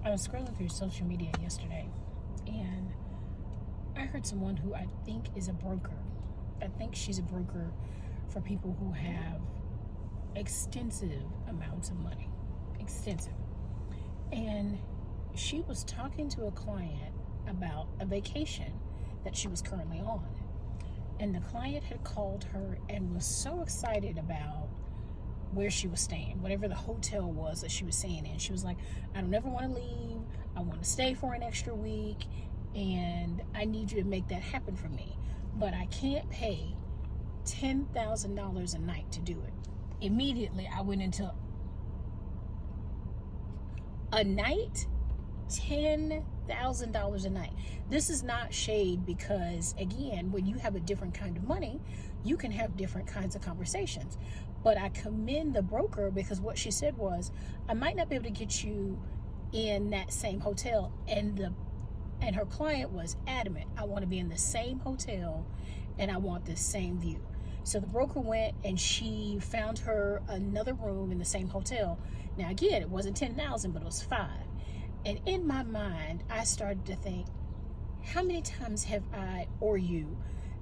I was scrolling through social media yesterday, and I heard someone who I think is a broker. I think she's a broker for people who have extensive amounts of money. Extensive. And she was talking to a client about a vacation that she was currently on. And the client had called her and was so excited about where she was staying, whatever the hotel was that she was staying in. She was like, I don't ever want to leave. I want to stay for an extra week, and I need you to make that happen for me. But I can't pay $10,000 a night to do it. Immediately, I went into a night, $10,000 a night. This is not shade because, again, when you have a different kind of money, you can have different kinds of conversations. But I commend the broker because what she said was, I might not be able to get you in that same hotel. And her client was adamant, I want to be in the same hotel and I want the same view. So the broker went and she found her another room in the same hotel. Now again, it wasn't 10,000, but it was 5. And in my mind, I started to think, how many times have I or you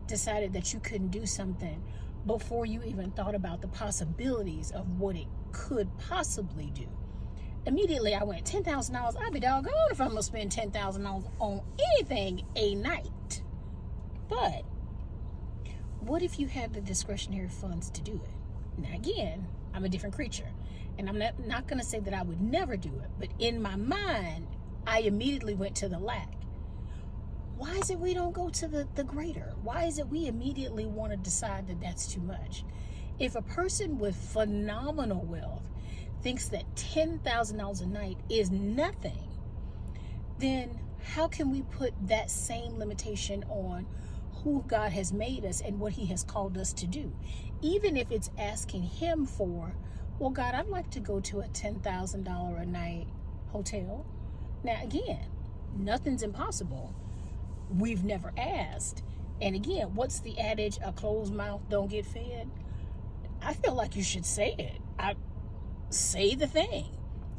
decided that you couldn't do something before you even thought about the possibilities of what it could possibly do? Immediately I went, $10,000, I'd be doggone if I'm gonna spend $10,000 on anything a night. But what if you had the discretionary funds to do it? Now again, I'm a different creature, and I'm not gonna say that I would never do it, but in my mind, I immediately went to the lack. Why is it we don't go to the greater? Why is it we immediately want to decide that that's too much? If a person with phenomenal wealth thinks that $10,000 a night is nothing, then how can we put that same limitation on who God has made us and what he has called us to do? Even if it's asking him for, well, God, I'd like to go to a $10,000 a night hotel. Now, again, nothing's impossible. We've never asked. And again, what's the adage, a closed mouth don't get fed? I feel like you should say it. Say the thing.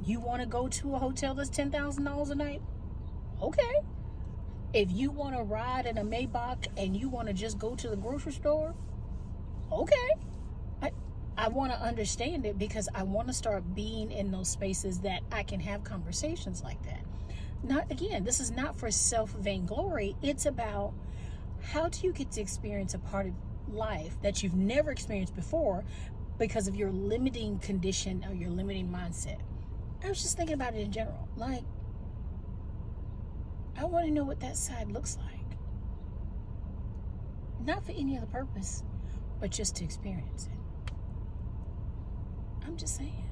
You want to go to a hotel that's $10,000 a night? Okay. If you want to ride in a Maybach and you want to just go to the grocery store, okay. I want to understand it because I want to start being in those spaces that I can have conversations like that. Not, again, this is not for self-vainglory. It's about how do you get to experience a part of life that you've never experienced before because of your limiting condition or your limiting mindset. I was just thinking about it in general. Like, I want to know what that side looks like. Not for any other purpose, but just to experience it. I'm just saying.